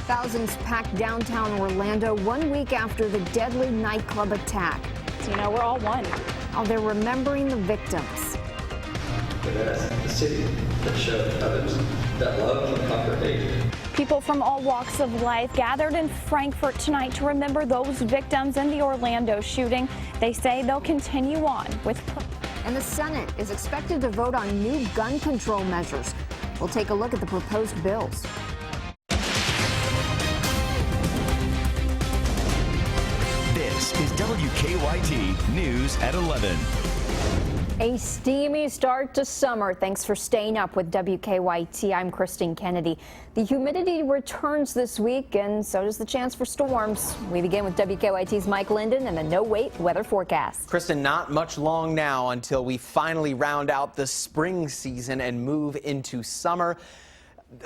Thousands packed downtown Orlando 1 week after the deadly nightclub attack. So, you know, we're all one. Oh, they're remembering the victims. But as the city that showed others that love can conquer hate. People from all walks of life gathered in Frankfort tonight to remember those victims in the Orlando shooting. They say they'll continue on with. And the Senate is expected to vote on new gun control measures. We'll take a look at the proposed bills. This is WKYT News at 11. A steamy start to summer. Thanks for staying up with WKYT. I'm Kristen Kennedy. The humidity returns this week, and so does the chance for storms. We begin with WKYT's Mike Linden and the no-wait weather forecast. Kristen, not much long now until we finally round out the spring season and move into summer.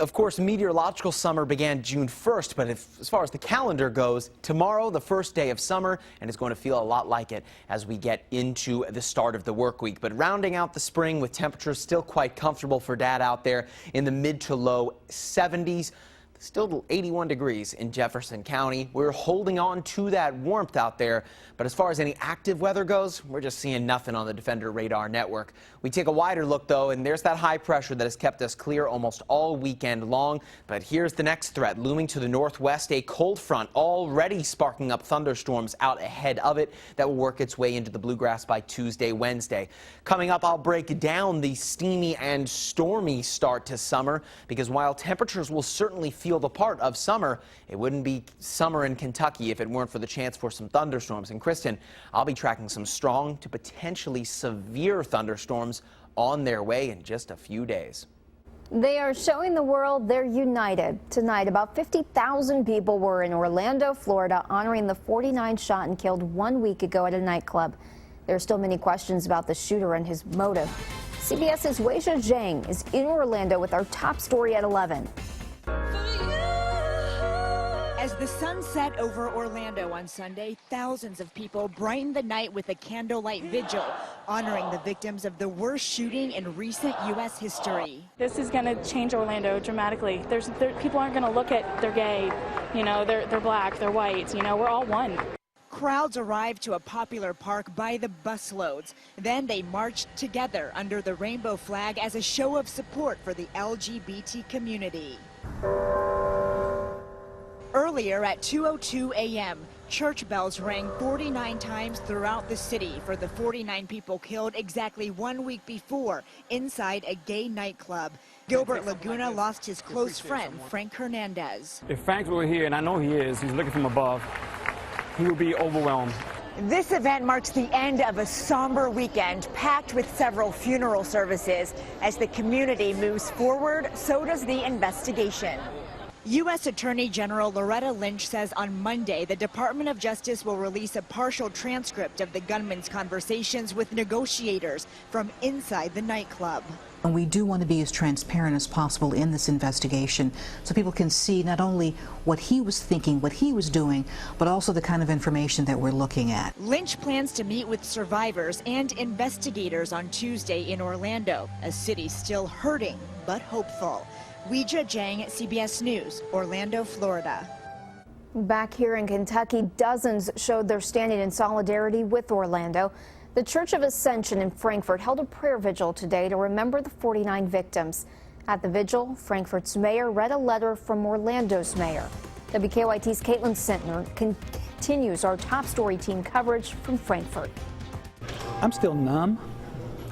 Of course, meteorological summer began June 1st, but as far as the calendar goes, tomorrow, the first day of summer, and it's going to feel a lot like it as we get into the start of the work week. But rounding out the spring with temperatures still quite comfortable for Dad out there in the mid to low 70s. Still 81 degrees in Jefferson County. We're holding on to that warmth out there, but as far as any active weather goes, we're just seeing nothing on the Defender radar network. We take a wider look, though, and there's that high pressure that has kept us clear almost all weekend long. But here's the next threat looming to the northwest, a cold front already sparking up thunderstorms out ahead of it that will work its way into the bluegrass by Tuesday, Wednesday. Coming up, I'll break down the steamy and stormy start to summer, because while temperatures will certainly feel the part of summer, it wouldn't be summer in Kentucky if it weren't for the chance for some thunderstorms. And Kristen, I'll be tracking some strong to potentially severe thunderstorms on their way in just a few days. They are showing the world they're united. Tonight, about 50,000 people were in Orlando, Florida, honoring the 49 shot and killed 1 week ago at a nightclub. There are still many questions about the shooter and his motive. CBS's Weijia Zhang is in Orlando with our top story at 11. As the sun set over Orlando on Sunday, thousands of people brightened the night with a candlelight vigil, honoring the victims of the worst shooting in recent U.S. history. This is going to change Orlando dramatically. People aren't going to look at they're gay, you know, they're black, they're white, you know, we're all one. Crowds arrived to a popular park by the busloads. Then they marched together under the rainbow flag as a show of support for the LGBT community. Earlier at 2:02 a.m., church bells rang 49 times throughout the city for the 49 people killed exactly 1 week before inside a gay nightclub. Gilbert Laguna lost his close friend, Frank Hernandez. If Frank were here, and I know he is, he's looking from above, he would be overwhelmed. This event marks the end of a somber weekend, packed with several funeral services. As the community moves forward, so does the investigation. U.S. Attorney General Loretta Lynch says on Monday the Department of Justice will release a partial transcript of the gunman's conversations with negotiators from inside the nightclub. And we do want to be as transparent as possible in this investigation so people can see not only what he was thinking, what he was doing, but also the kind of information that we're looking at. Lynch plans to meet with survivors and investigators on Tuesday in Orlando, a city still hurting but hopeful. Weijia Zhang, CBS News, Orlando, Florida. Back here in Kentucky, dozens showed their standing in solidarity with Orlando. The Church of Ascension in Frankfort held a prayer vigil today to remember the 49 victims. At the vigil, Frankfort's mayor read a letter from Orlando's mayor. WKYT's Caitlin Sentner continues our top story team coverage from Frankfort. I'm still numb,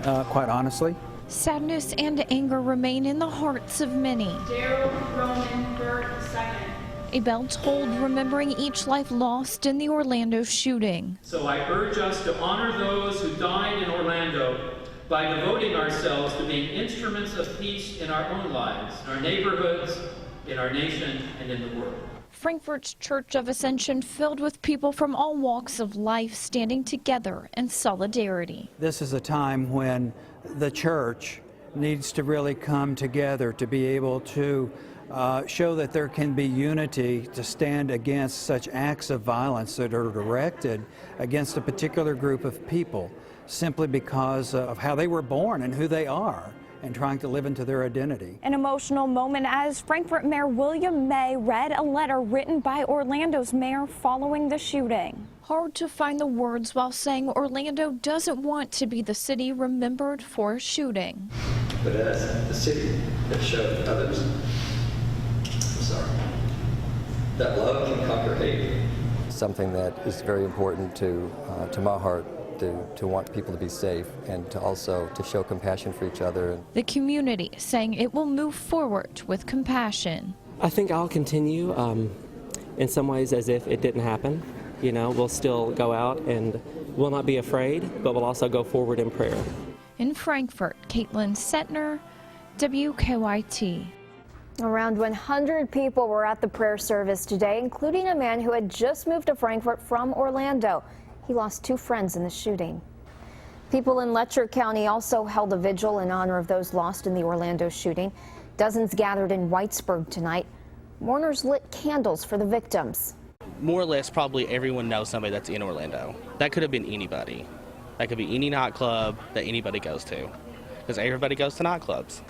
quite honestly. Sadness and anger remain in the hearts of many. Daryl Roman Burt II. A bell tolled, remembering each life lost in the Orlando shooting. So I urge us to honor those who died in Orlando by devoting ourselves to being instruments of peace in our own lives, in our neighborhoods, in our nation, and in the world. Frankfort's Church of Ascension filled with people from all walks of life standing together in solidarity. This is a time when the church needs to really come together to be able to show that there can be unity to stand against such acts of violence that are directed against a particular group of people simply because of how they were born and who they are and trying to live into their identity. An emotional moment as Frankfort Mayor William May read a letter written by Orlando's mayor following the shooting. Hard to find the words while saying Orlando doesn't want to be the city remembered for a shooting. But as the city that showed others, that love can conquer hate. Something that is very important to my heart, to want people to be safe and to also to show compassion for each other. The community saying it will move forward with compassion. I think I'll continue in some ways as if it didn't happen. You know, we'll still go out and we'll not be afraid, but we'll also go forward in prayer. In Frankfort, Caitlin Setner, WKYT. Around 100 people were at the prayer service today, including a man who had just moved to Frankfort from Orlando. He lost 2 friends in the shooting. People in Letcher County also held a vigil in honor of those lost in the Orlando shooting. Dozens gathered in Whitesburg tonight. Mourners lit candles for the victims. More or less, probably everyone knows somebody that's in Orlando. That could have been anybody. That could be any nightclub that anybody goes to, because everybody goes to nightclubs.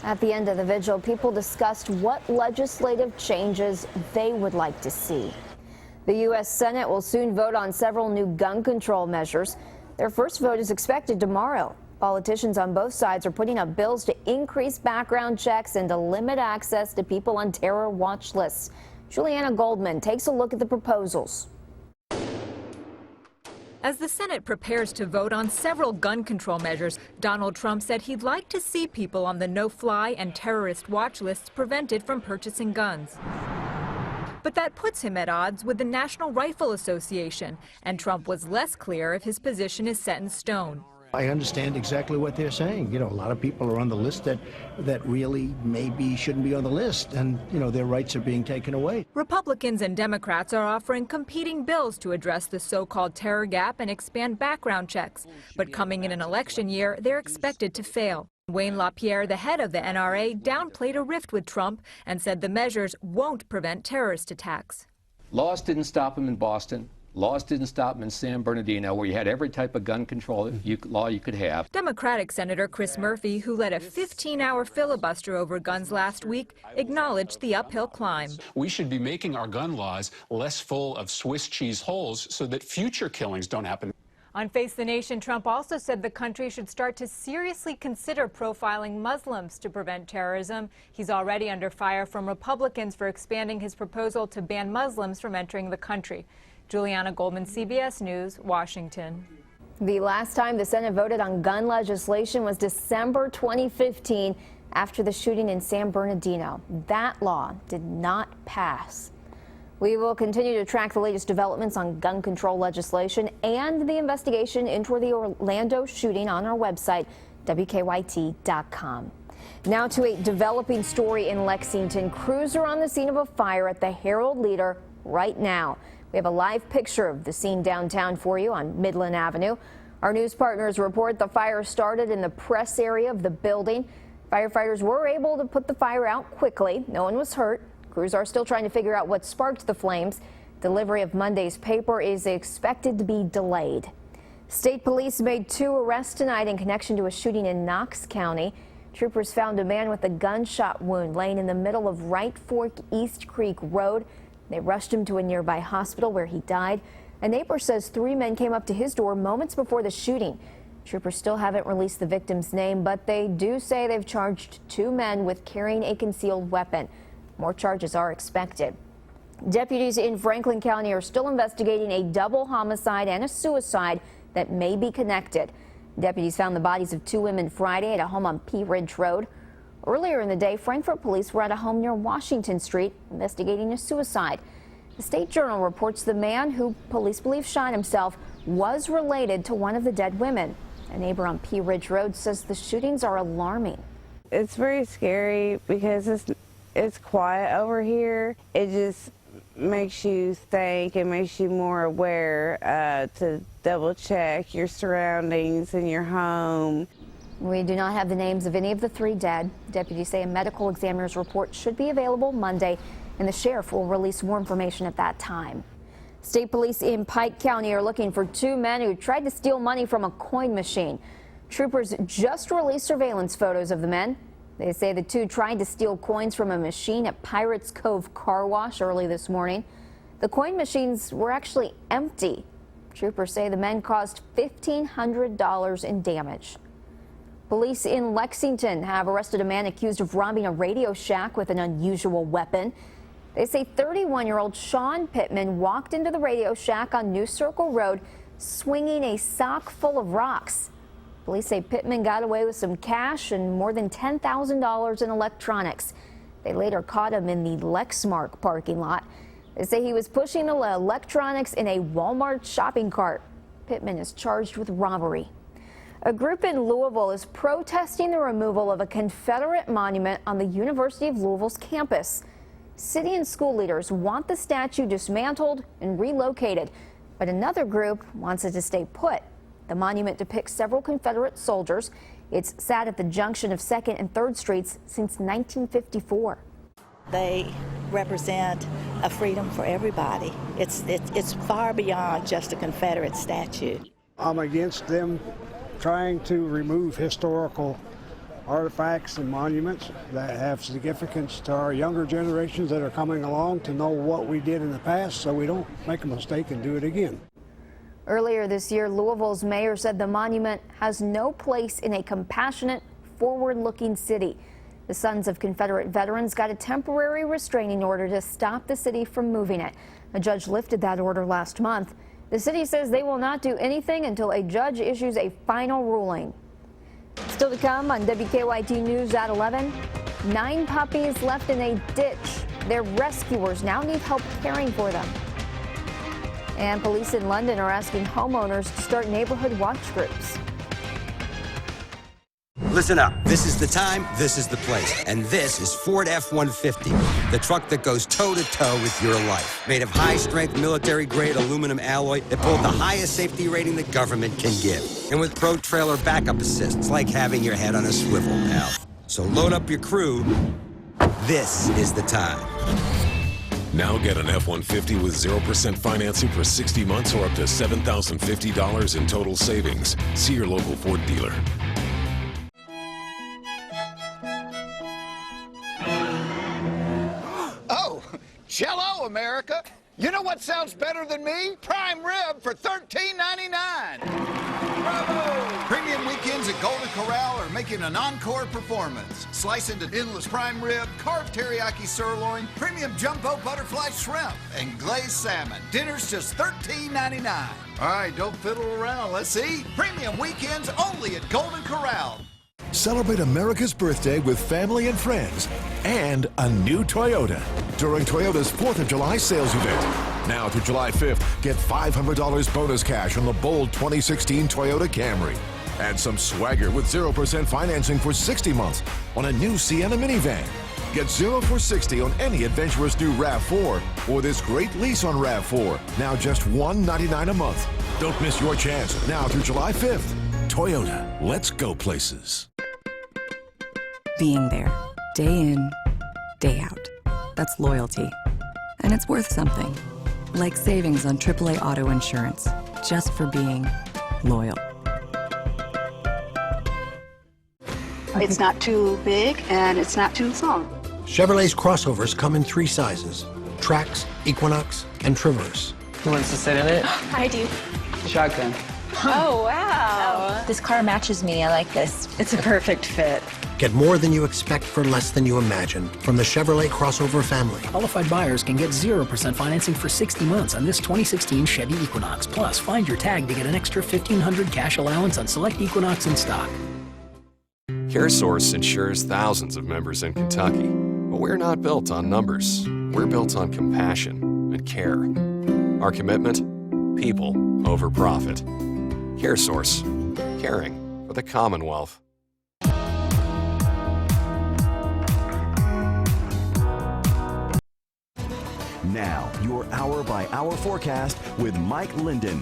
At the end of the vigil, people discussed what legislative changes they would like to see. The U.S. Senate will soon vote on several new gun control measures. Their first vote is expected tomorrow. Politicians on both sides are putting up bills to increase background checks and to limit access to people on terror watch lists. Juliana Goldman takes a look at the proposals. As the Senate prepares to vote on several gun control measures, Donald Trump said he'd like to see people on the no-fly and terrorist watch lists prevented from purchasing guns. But that puts him at odds with the National Rifle Association, and Trump was less clear if his position is set in stone. I understand exactly what they're saying. You know, a lot of people are on the list that really maybe shouldn't be on the list, and, you know, their rights are being taken away. Republicans and Democrats are offering competing bills to address the so-called terror gap and expand background checks. But coming in an election year, they're expected to fail. Wayne LaPierre, the head of the NRA, downplayed a rift with Trump and said the measures won't prevent terrorist attacks. Laws didn't stop him in Boston. Laws didn't stop him in San Bernardino, where you had every type of gun control law you could have. Democratic Senator Chris Murphy, who led a 15-hour filibuster over guns last week, acknowledged the uphill climb. We should be making our gun laws less full of Swiss cheese holes so that future killings don't happen. On Face the Nation, Trump also said the country should start to seriously consider profiling Muslims to prevent terrorism. He's already under fire from Republicans for expanding his proposal to ban Muslims from entering the country. Juliana Goldman, CBS News, Washington. The last time the Senate voted on gun legislation was December 2015 after the shooting in San Bernardino. That law did not pass. We will continue to track the latest developments on gun control legislation and the investigation into the Orlando shooting on our website, WKYT.com. Now to a developing story in Lexington. Crews are on the scene of a fire at the Herald Leader right now. We have a live picture of the scene downtown for you on Midland Avenue. Our news partners report the fire started in the press area of the building. Firefighters were able to put the fire out quickly. No one was hurt. Crews are still trying to figure out what sparked the flames. Delivery of Monday's paper is expected to be delayed. State police made 2 arrests tonight in connection to a shooting in Knox County. Troopers found a man with a gunshot wound laying in the middle of Right Fork East Creek Road. They rushed him to a nearby hospital where he died. A neighbor says 3 men came up to his door moments before the shooting. Troopers still haven't released the victim's name, but they do say they've charged 2 men with carrying a concealed weapon. More charges are expected. Deputies in Franklin County are still investigating a double homicide and a suicide that may be connected. Deputies found the bodies of 2 women Friday at a home on Pea Ridge Road. Earlier in the day, Frankfort police were at a home near Washington Street investigating a suicide. The State Journal reports the man, who police believe shot himself, was related to one of the dead women. A neighbor on Pea Ridge Road says the shootings are alarming. It's very scary because it's quiet over here. It just makes you think, it makes you more aware to double check your surroundings and your home. We do not have the names of any of the 3 dead. Deputies say a medical examiner's report should be available Monday, and the sheriff will release more information at that time. State police in Pike County are looking for 2 men who tried to steal money from a coin machine. Troopers just released surveillance photos of the men. They say the two tried to steal coins from a machine at Pirates Cove Car Wash early this morning. The coin machines were actually empty. Troopers say the men caused $1,500 in damage. Police in Lexington have arrested a man accused of robbing a Radio Shack with an unusual weapon. They say 31-year-old Sean Pittman walked into the Radio Shack on New Circle Road swinging a sock full of rocks. Police say Pittman got away with some cash and more than $10,000 in electronics. They later caught him in the Lexmark parking lot. They say he was pushing the electronics in a Walmart shopping cart. Pittman is charged with robbery. A group in Louisville is protesting the removal of a Confederate monument on the University of Louisville's campus. City and school leaders want the statue dismantled and relocated, but another group wants it to stay put. The monument depicts several Confederate soldiers. It's sat at the junction of 2nd and 3rd Streets since 1954. They represent a freedom for everybody. It's far beyond just a Confederate statue. I'm against them trying to remove historical artifacts and monuments that have significance to our younger generations that are coming along to know what we did in the past so we don't make a mistake and do it again. Earlier this year, Louisville's mayor said the monument has no place in a compassionate, forward-looking city. The Sons of Confederate Veterans got a temporary restraining order to stop the city from moving it. A judge lifted that order last month. The city says they will not do anything until a judge issues a final ruling. Still to come on WKYT News at 11, 9 puppies left in a ditch. Their rescuers now need help caring for them. And police in London are asking homeowners to start neighborhood watch groups. Listen up. This is the time, this is the place. And this is Ford F-150, the truck that goes toe-to-toe with your life. Made of high-strength, military-grade aluminum alloy that pulled the highest safety rating the government can give. And with Pro Trailer backup assist, it's like having your head on a swivel, pal. So load up your crew. This is the time. Now get an F-150 with 0% financing for 60 months or up to $7,050 in total savings. See your local Ford dealer. Hello, America. You know what sounds better than me? Prime rib for $13.99. Bravo! Premium weekends at Golden Corral are making an encore performance. Slice into endless prime rib, carved teriyaki sirloin, premium jumbo butterfly shrimp, and glazed salmon. Dinner's just $13.99. All right, don't fiddle around. Let's eat. Premium weekends only at Golden Corral. Celebrate America's birthday with family and friends and a new Toyota during Toyota's 4th of July sales event. Now through July 5th, get $500 bonus cash on the bold 2016 Toyota Camry. Add some swagger with 0% financing for 60 months on a new Sienna minivan. Get 0 for 60 on any adventurous new RAV4 or this great lease on RAV4, now just $199 a month. Don't miss your chance now through July 5th. Toyota, let's go places. Being there, day in, day out. That's loyalty. And it's worth something. Like savings on AAA auto insurance, just for being loyal. It's not too big and it's not too small. Chevrolet's crossovers come in 3 sizes: Trax, Equinox, and Traverse. Who wants to sit in it? I do. Shotgun. Oh, wow. This car matches me. I like this. It's a perfect fit. Get more than you expect for less than you imagine from the Chevrolet crossover family. Qualified buyers can get 0% financing for 60 months on this 2016 Chevy Equinox. Plus, find your tag to get an extra $1,500 cash allowance on select Equinox in stock. CareSource insures thousands of members in Kentucky, but we're not built on numbers. We're built on compassion and care. Our commitment? People over profit. CareSource, caring for the Commonwealth. Now, your hour-by-hour forecast with Mike Linden.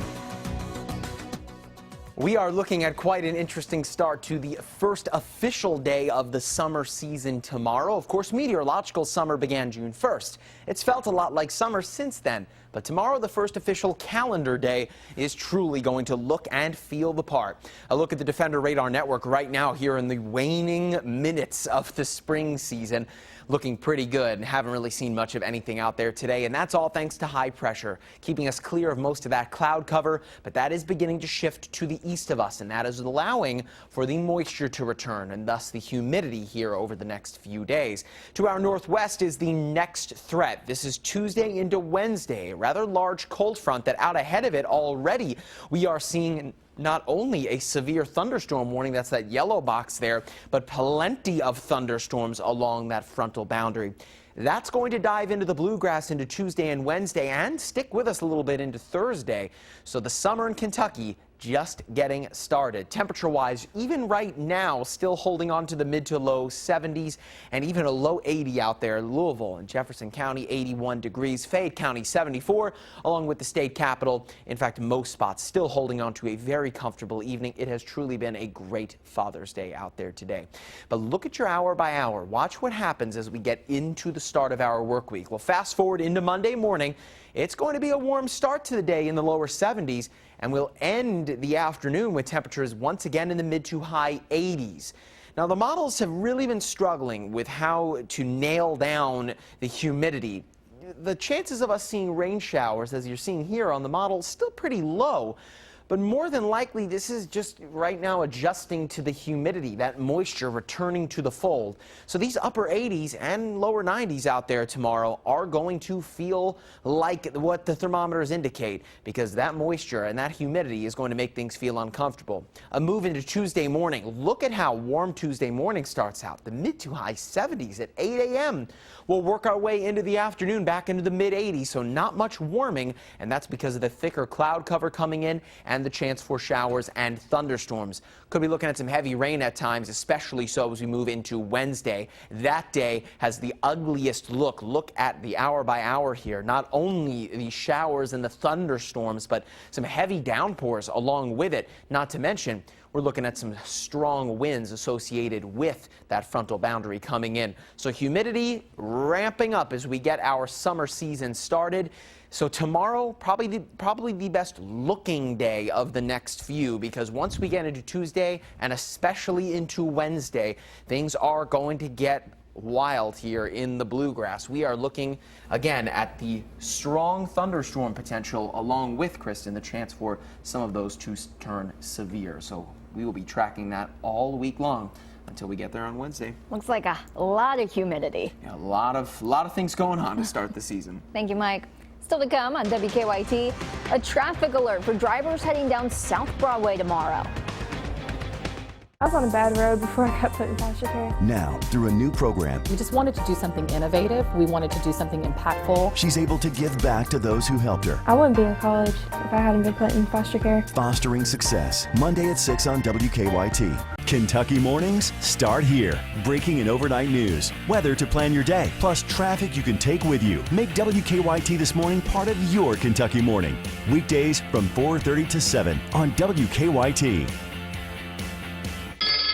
We are looking at quite an interesting start to the first official day of the summer season tomorrow. Of course, meteorological summer began June 1st. It's felt a lot like summer since then, but tomorrow, the first official calendar day, is truly going to look and feel the part. A look at the Defender Radar Network right now here in the waning minutes of the spring season. Looking pretty good and haven't really seen much of anything out there today, and that's all thanks to high pressure, keeping us clear of most of that cloud cover, but that is beginning to shift to the east of us, and that is allowing for the moisture to return and thus the humidity here over the next few days. To our northwest is the next threat. This is Tuesday into Wednesday, a rather large cold front that out ahead of it already we are seeing not only a severe thunderstorm warning, that's that yellow box there, but plenty of thunderstorms along that frontal boundary. That's going to dive into the bluegrass into Tuesday and Wednesday and stick with us a little bit into Thursday. So the summer in Kentucky just getting started. Temperature-wise, even right now, still holding on to the mid to low 70s and even a low 80 out there. Louisville and Jefferson County, 81 degrees. Fayette County, 74, along with the state capital. In fact, most spots still holding on to a very comfortable evening. It has truly been a great Father's Day out there today. But look at your hour by hour. Watch what happens as we get into the start of our work week. Well, fast forward into Monday morning. It's going to be a warm start to the day in the lower 70s, and we'll end the afternoon with temperatures once again in the mid to high 80s. Now, the models have really been struggling with how to nail down the humidity. The chances of us seeing rain showers, as you're seeing here on the model, still pretty low. But more than likely, this is just right now adjusting to the humidity, that moisture returning to the fold. So these upper 80s and lower 90s out there tomorrow are going to feel like what the thermometers indicate, because that moisture and that humidity is going to make things feel uncomfortable. A move into Tuesday morning. Look at how warm Tuesday morning starts out. The mid to high 70s at 8 a.m. We'll work our way into the afternoon back into the mid 80s, so not much warming, and that's because of the thicker cloud cover coming in and the chance for showers and thunderstorms. Could be looking at some heavy rain at times, especially so as we move into Wednesday. That day has the ugliest look. Look at the hour by hour here. Not only the showers and the thunderstorms, but some heavy downpours along with it. Not to mention, we're looking at some strong winds associated with that frontal boundary coming in. So humidity ramping up as we get our summer season started. So tomorrow, probably the best looking day of the next few, because once we get into Tuesday and especially into Wednesday, things are going to get wild here in the bluegrass. We are looking again at the strong thunderstorm potential, along with, Kristen, the chance for some of those to turn severe. So we will be tracking that all week long until we get there on Wednesday. Looks like a lot of humidity. Yeah, a lot of things going on to start the season. Thank you, Mike. Still to come on WKYT, a traffic alert for drivers heading down South Broadway tomorrow. I was on a bad road before I got put in foster care. Now, through a new program, We just wanted to do something innovative. We wanted to do something impactful. she's able to give back to those who helped her. I wouldn't be in college if I hadn't been put in foster care. Fostering Success, Monday at 6 on WKYT. Kentucky mornings start here. Breaking and overnight news, weather to plan your day, plus traffic you can take with you. Make WKYT This Morning part of your Kentucky morning. Weekdays from 4:30 to 7 on WKYT.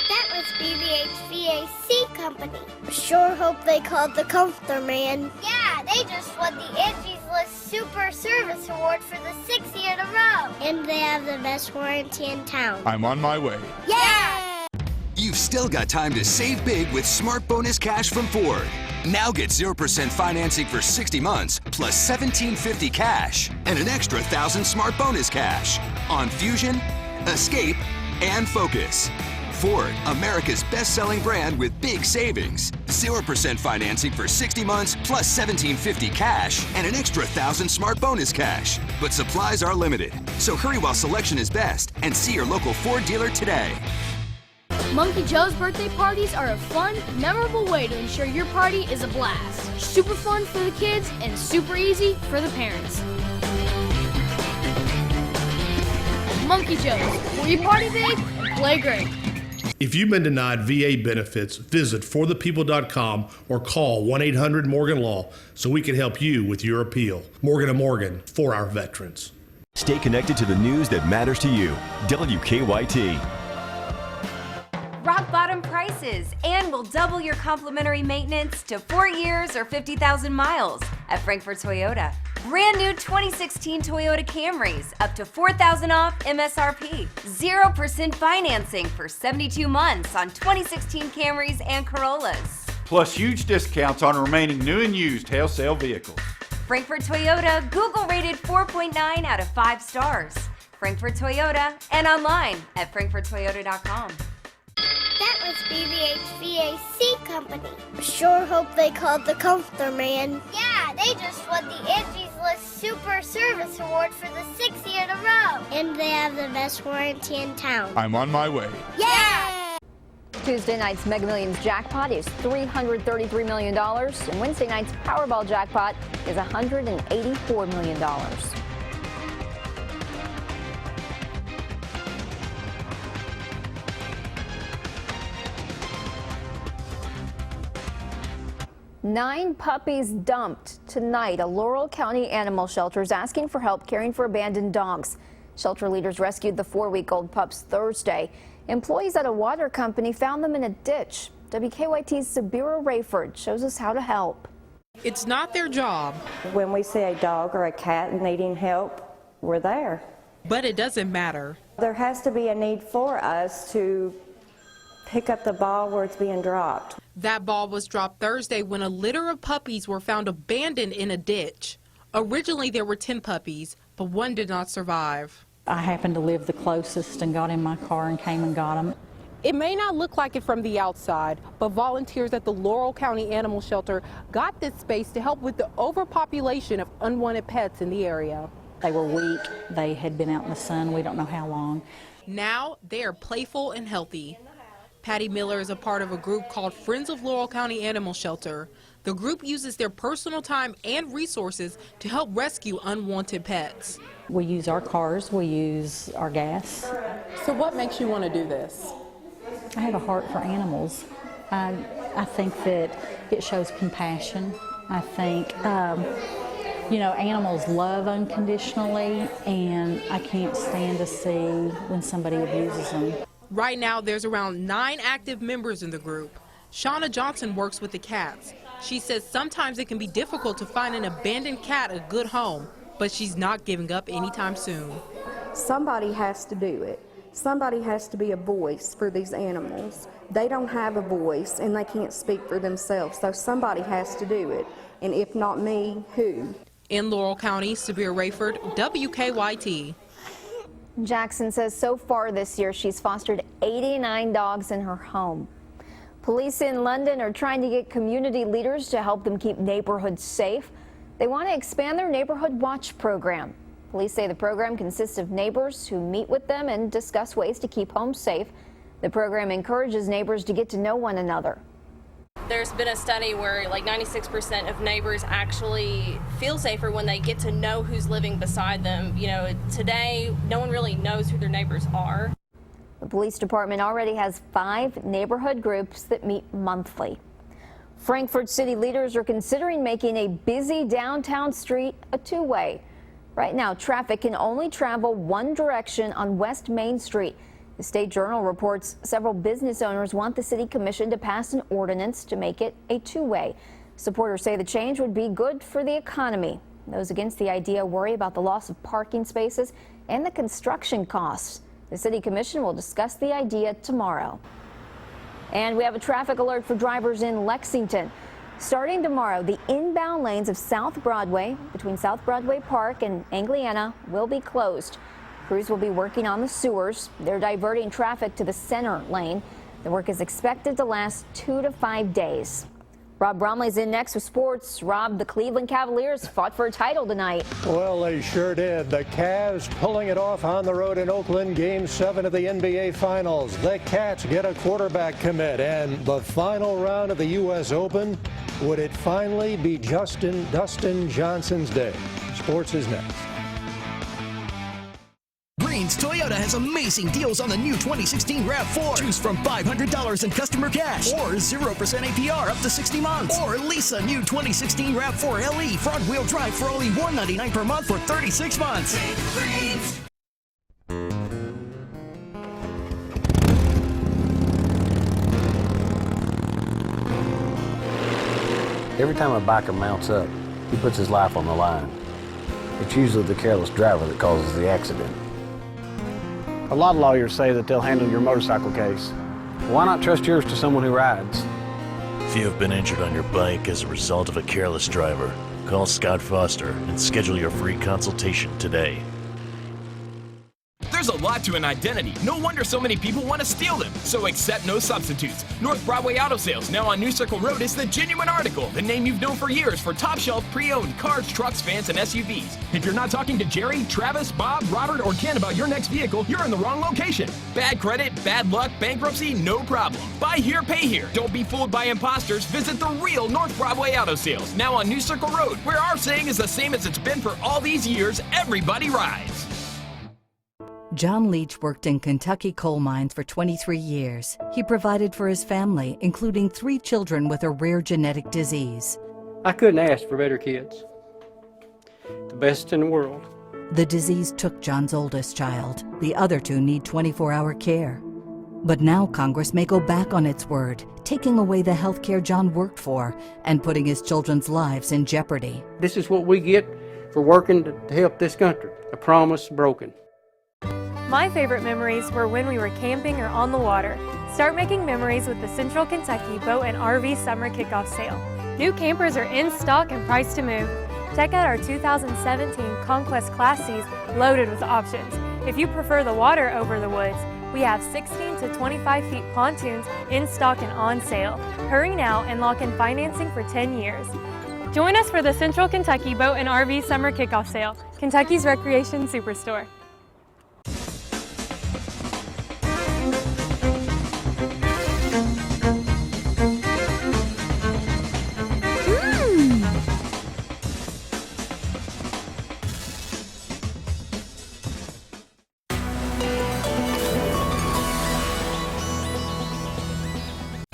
That must be the HVAC company. Sure hope they called the Comforter Man. Yeah, they just won the Angie's List Super Service Award for the 6th year in a row. And they have the best warranty in town. I'm on my way. Yeah! You've still got time to save big with Smart Bonus Cash from Ford. Now get 0% financing for 60 months plus $1,750 cash and an extra $1,000 Smart Bonus Cash on Fusion, Escape, and Focus. Ford, America's best-selling brand with big savings. 0% financing for 60 months plus $1,750 cash and an extra $1,000 Smart Bonus Cash. But supplies are limited, so hurry while selection is best and see your local Ford dealer today. Monkey Joe's birthday parties are a fun, memorable way to ensure your party is a blast. Super fun for the kids and super easy for the parents. Monkey Joe's, where you party big and play great. If you've been denied VA benefits, visit forthepeople.com or call 1-800-MORGAN-LAW so we can help you with your appeal. Morgan & Morgan, for our veterans. Stay connected to the news that matters to you. WKYT. Rock bottom prices, and we'll double your complimentary maintenance to 4 years or 50,000 miles at Frankfort Toyota. Brand new 2016 Toyota Camrys, up to $4,000 off MSRP. 0% financing for 72 months on 2016 Camrys and Corollas. Plus huge discounts on remaining new and used wholesale vehicles. Frankfort Toyota, Google rated 4.9 out of 5 stars. Frankfort Toyota, and online at frankforttoyota.com. That must be the HVAC company. Sure hope they called the Comforter Man. Yeah, they just won the Angie's List Super Service Award for the 6th year in a row. And they have the best warranty in town. I'm on my way. Yeah! Tuesday night's Mega Millions jackpot is $333 million, and Wednesday night's Powerball jackpot is $184 million. Nine puppies dumped tonight. A Laurel County animal shelter is asking for help caring for abandoned dogs. Shelter leaders rescued the 4-week-old pups Thursday. Employees at a water company found them in a ditch. WKYT's Sabira Rayford shows us how to help. It's not their job. When we see a dog or a cat needing help, we're there. But it doesn't matter. There has to be a need for us to pick up the ball where it's being dropped. That ball was dropped Thursday when a litter of puppies were found abandoned in a ditch. Originally there were 10 puppies, but one did not survive. I happened to live the closest and got in my car and came and got them. It may not look like it from the outside, but volunteers at the Laurel County Animal Shelter got this space to help with the overpopulation of unwanted pets in the area. They were weak. They had been out in the sun. We don't know how long. Now they are playful and healthy. Patty Miller is a part of a group called Friends of Laurel County Animal Shelter. The group uses their personal time and resources to help rescue unwanted pets. We use our cars, we use our gas. So what makes you want to do this? I have a heart for animals. I think that it shows compassion. I think, you know, animals love unconditionally, and I can't stand to see when somebody abuses them. Right now, there's around 9 active members in the group. Shauna Johnson works with the cats. She says sometimes it can be difficult to find an abandoned cat a good home, but she's not giving up anytime soon. Somebody has to do it. Somebody has to be a voice for these animals. They don't have a voice and they can't speak for themselves, so somebody has to do it. And if not me, who? In Laurel County, Sabir Rayford, WKYT. Jackson says so far this year she's fostered 89 dogs in her home. Police in London are trying to get community leaders to help them keep neighborhoods safe. They want to expand their neighborhood watch program. Police say the program consists of neighbors who meet with them and discuss ways to keep homes safe. The program encourages neighbors to get to know one another. There's been a study where like 96% of neighbors actually feel safer when they get to know who's living beside them. You know, today, no one really knows who their neighbors are. The police department already has 5 neighborhood groups that meet monthly. Frankfort city leaders are considering making a busy downtown street a 2-way. Right now, traffic can only travel one direction on West Main Street. The State Journal reports several business owners want the city commission to pass an ordinance to make it a 2-way. Supporters say the change would be good for the economy. Those against the idea worry about the loss of parking spaces and the construction costs. The city commission will discuss the idea tomorrow. And we have a traffic alert for drivers in Lexington. Starting tomorrow, the inbound lanes of South Broadway between South Broadway Park and Angliana will be closed. Crews will be working on the sewers. They're diverting traffic to the center lane. The work is expected to last 2 to 5 days. Rob Bromley's in next with sports. Rob, the Cleveland Cavaliers fought for a title tonight. Well, they sure did. The Cavs pulling it off on the road in Oakland, Game 7 of the NBA Finals. The Cats get a quarterback commit, and the final round of the U.S. Open, would it finally be Dustin Johnson's day? Sports is next. Green's Toyota Toyota has amazing deals on the new 2016 RAV4. Choose from $500 in customer cash or 0% APR up to 60 months. Or lease a new 2016 RAV4 LE front-wheel drive for only $199 per month for 36 months. Every time a biker mounts up, he puts his life on the line. It's usually the careless driver that causes the accident. A lot of lawyers say that they'll handle your motorcycle case. Why not trust yours to someone who rides? If you have been injured on your bike as a result of a careless driver, call Scott Foster and schedule your free consultation today. There's a lot to an identity. No wonder so many people want to steal them. So accept no substitutes. North Broadway Auto Sales, now on New Circle Road, is the genuine article. The name you've known for years for top shelf pre-owned cars, trucks, vans, and SUVs. If you're not talking to Jerry, Travis, Bob, Robert, or Ken about your next vehicle, you're in the wrong location. Bad credit, bad luck, bankruptcy, no problem. Buy here, pay here. Don't be fooled by imposters. Visit the real North Broadway Auto Sales, now on New Circle Road, where our saying is the same as it's been for all these years: everybody rides. John Leach worked in Kentucky coal mines for 23 years. He provided for his family, including 3 children with a rare genetic disease. I couldn't ask for better kids. The best in the world. The disease took John's oldest child. The other 2 need 24-hour care. But now Congress may go back on its word, taking away the health care John worked for and putting his children's lives in jeopardy. This is what we get for working to help this country. A promise broken. My favorite memories were when we were camping or on the water. Start making memories with the Central Kentucky Boat and RV Summer Kickoff Sale. New campers are in stock and priced to move. Check out our 2017 Conquest Class Cs loaded with options. If you prefer the water over the woods, we have 16 to 25 feet pontoons in stock and on sale. Hurry now and lock in financing for 10 years. Join us for the Central Kentucky Boat and RV Summer Kickoff Sale, Kentucky's Recreation Superstore.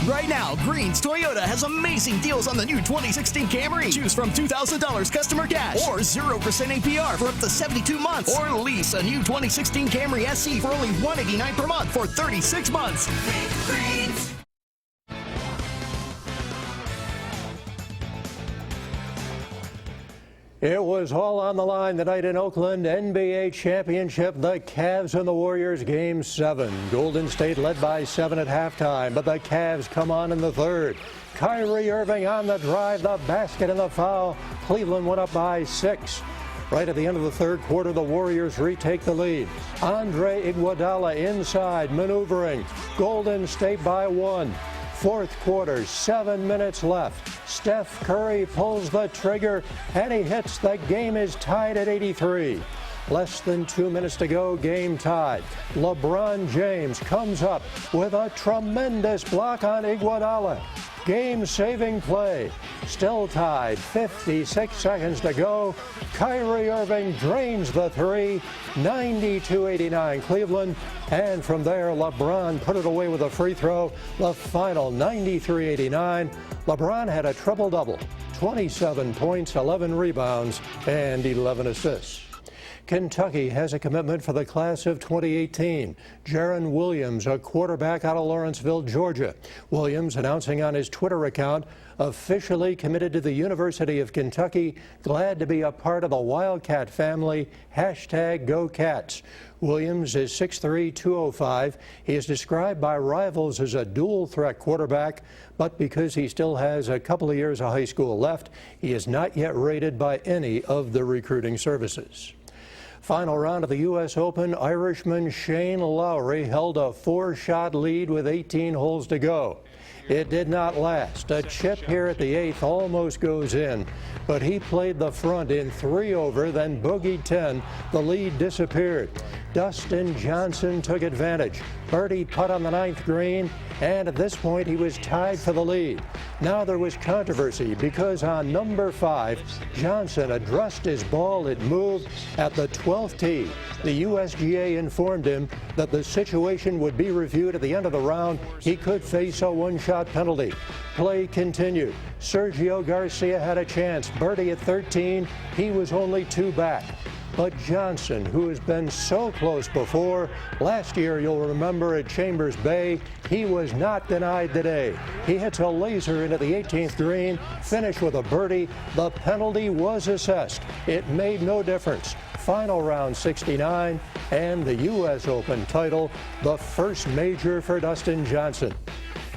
Right now, Green's Toyota has amazing deals on the new 2016 Camry. Choose from $2,000 customer cash or 0% APR for up to 72 months. Or lease a new 2016 Camry SE for only $189 per month for 36 months. Green's. It was all on the line tonight in Oakland. NBA championship, the Cavs and the Warriors, Game 7. Golden State led by 7 at halftime, but the Cavs come on in the third. Kyrie Irving on the drive, the basket and the foul. Cleveland went up by 6. Right at the end of the third quarter, the Warriors retake the lead. Andre Iguodala inside, maneuvering. Golden State by 1. Fourth quarter, 7 minutes left. Steph Curry pulls the trigger and he hits. The game is tied at 83. Less than 2 minutes to go, game tied. LeBron James comes up with a tremendous block on Iguodala. Game-saving play. Still tied, 56 seconds to go. Kyrie Irving drains the three, 92-89 Cleveland. And from there, LeBron put it away with a free throw. The final 93-89. LeBron had a triple-double, 27 points, 11 rebounds, and 11 assists. Kentucky has a commitment for the class of 2018. Jaron Williams, a quarterback out of Lawrenceville, Georgia. Williams announcing on his Twitter account, officially committed to the University of Kentucky, glad to be a part of the Wildcat family, #GoCats. Williams is 6'3", 205. He is described by rivals as a dual-threat quarterback, but because he still has a couple of years of high school left, he is not yet rated by any of the recruiting services. Final round of the U.S. Open, Irishman Shane Lowry held a 4-shot lead with 18 holes to go. It did not last. A chip here at the 8th almost goes in, but he played the front in 3 over, then bogeyed 10. The lead disappeared. Dustin Johnson took advantage. Birdie putt on the 9th green, and at this point he was tied for the lead. Now there was controversy because on number 5, Johnson addressed his ball. It moved at the 12th tee. The USGA informed him that the situation would be reviewed at the end of the round. He could face a one-shot penalty. Play continued. Sergio Garcia had a chance. Birdie at 13. He was only 2 back. But Johnson, who has been so close before, last year you'll remember at Chambers Bay, he was not denied today. He hits a laser into the 18th green, finished with a birdie. The penalty was assessed. It made no difference. Final round 69 and the U.S. Open title, the first major for Dustin Johnson.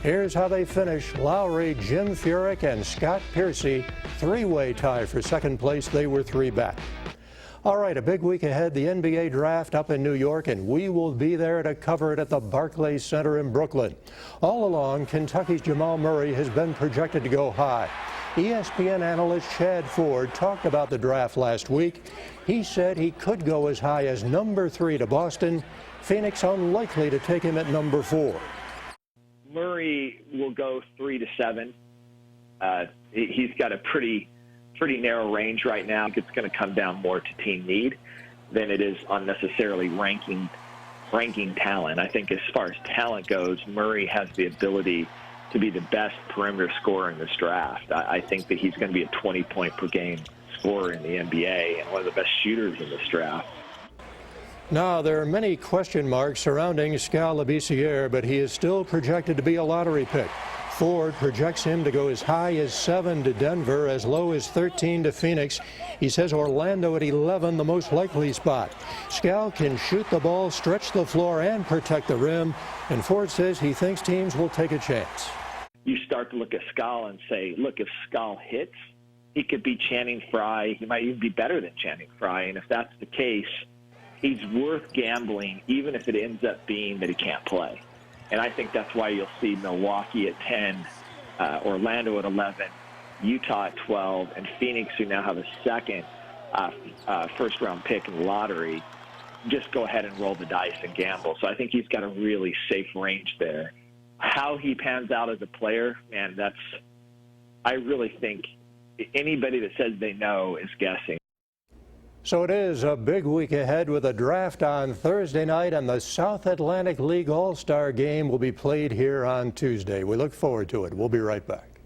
Here's how they finish. Lowry, Jim Furyk, and Scott Piercy, 3-way tie for second place. They were 3 back. All right, a big week ahead, the NBA draft up in New York, and we will be there to cover it at the Barclays Center in Brooklyn. All along, Kentucky's Jamal Murray has been projected to go high. ESPN analyst Chad Ford talked about the draft last week. He said he could go as high as number 3 to Boston. Phoenix unlikely to take him at number 4. Murray will go 3 to 7. He's got a pretty narrow range right now. It's going to come down more to team need than it is unnecessarily ranking talent. I think as far as talent goes, Murray has the ability to be the best perimeter scorer in this draft. I think that he's going to be a 20-point per game scorer in the NBA and one of the best shooters in this draft. Now, there are many question marks surrounding Skal Labissière, but he is still projected to be a lottery pick. Ford projects him to go as high as 7 to Denver, as low as 13 to Phoenix. He says Orlando at 11, the most likely spot. Skal can shoot the ball, stretch the floor, and protect the rim. And Ford says he thinks teams will take a chance. You start to look at Skal and say, look, if Skal hits, he could be Channing Frye. He might even be better than Channing Frye. And if that's the case, he's worth gambling, even if it ends up being that he can't play. And I think that's why you'll see Milwaukee at 10, Orlando at 11, Utah at 12, and Phoenix, who now have a second first-round pick in the lottery, just go ahead and roll the dice and gamble. So I think he's got a really safe range there. How he pans out as a player, man, I really think anybody that says they know is guessing. So it is a big week ahead with a draft on Thursday night, and the South Atlantic League All-Star Game will be played here on Tuesday. We look forward to it. We'll be right back.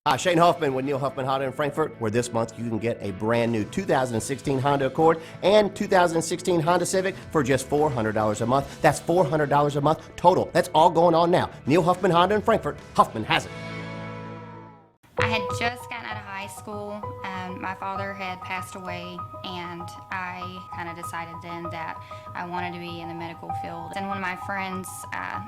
Hi, Shane Hoffman with Neil Huffman Honda in Frankfort, where this month you can get a brand new 2016 Honda Accord and 2016 Honda Civic for just $400 a month. That's $400 a month total. That's all going on now. Neil Huffman Honda in Frankfort. Huffman has it. I had just gotten out of high school. My father had passed away, and I kind of decided then that I wanted to be in the medical field. And one of my friends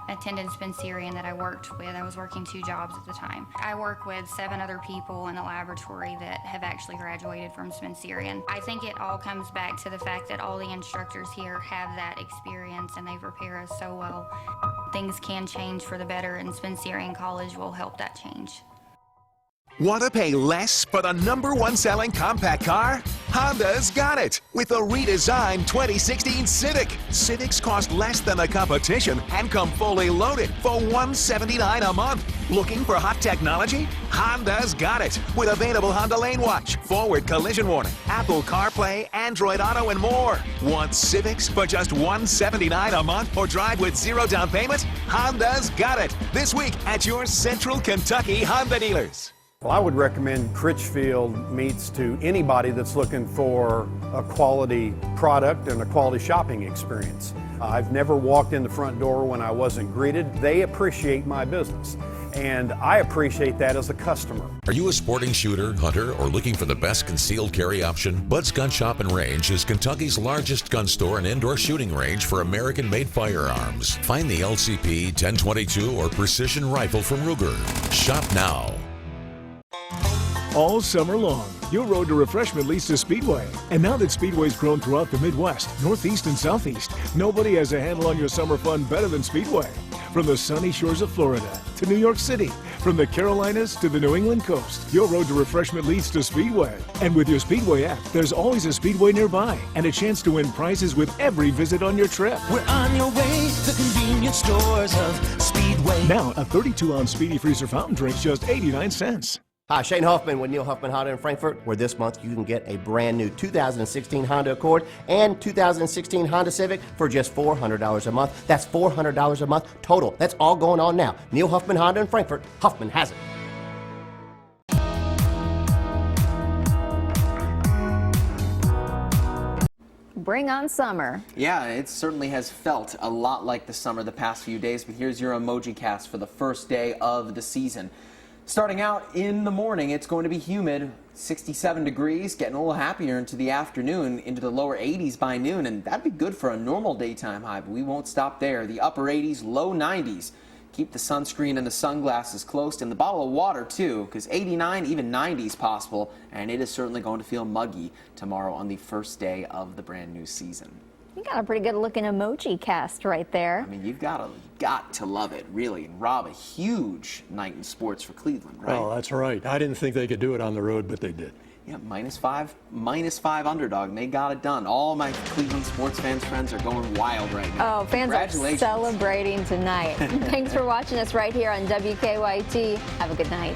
attended Spencerian that I worked with. I was working 2 jobs at the time. I work with 7 other people in the laboratory that have actually graduated from Spencerian. I think it all comes back to the fact that all the instructors here have that experience, and they prepare us so well. Things can change for the better, and Spencerian College will help that change. Want to pay less for the #1 selling compact car? Honda's got it with the redesigned 2016 Civic. Civics cost less than the competition and come fully loaded for $179 a month. Looking for hot technology? Honda's got it with available Honda Lane Watch, forward collision warning, Apple CarPlay, Android Auto, and more. Want Civics for just $179 a month or drive with 0 down payment? Honda's got it this week at your Central Kentucky Honda dealers. Well, I would recommend Critchfield Meats to anybody that's looking for a quality product and a quality shopping experience. I've never walked in the front door when I wasn't greeted. They appreciate my business, and I appreciate that as a customer. Are you a sporting shooter, hunter, or looking for the best concealed carry option? Bud's Gun Shop and Range is Kentucky's largest gun store and indoor shooting range for American-made firearms. Find the LCP 1022 or Precision Rifle from Ruger. Shop now. All summer long, your road to refreshment leads to Speedway. And now that Speedway's grown throughout the Midwest, Northeast, and Southeast, nobody has a handle on your summer fun better than Speedway. From the sunny shores of Florida to New York City, From the Carolinas to the New England coast, your road to refreshment leads to Speedway. And with your Speedway app, there's always a Speedway nearby and a chance to win prizes with every visit on your trip. We're on your way to convenience stores of Speedway. Now, a 32-ounce Speedy Freezer fountain drink's just 89 cents. Hi, Shane Hoffman with Neil Huffman Honda in Frankfort, where this month you can get a brand new 2016 Honda Accord and 2016 Honda Civic for just $400 a month. That's $400 a month total. That's all going on now. Neil Huffman Honda in Frankfort. Huffman has it. Bring on summer. Yeah, it certainly has felt a lot like the summer the past few days, but here's your emoji cast for the first day of the season. Starting out in the morning, it's going to be humid, 67 degrees, getting a little happier into the afternoon, into the lower 80s by noon, and that'd be good for a normal daytime high, but we won't stop there. The upper 80s, low 90s. Keep the sunscreen and the sunglasses close, and the bottle of water too, because 89, even 90s possible, and it is certainly going to feel muggy tomorrow on the first day of the brand new season. You got a pretty good looking emoji cast right there. I mean, you've got to love it, really. And Rob, a huge night in sports for Cleveland, right? Oh, that's right. I didn't think they could do it on the road, but they did. Yeah, -5 underdog, and they got it done. All my Cleveland sports friends are going wild right now. Oh, fans are celebrating tonight. Thanks for watching us right here on WKYT. Have a good night.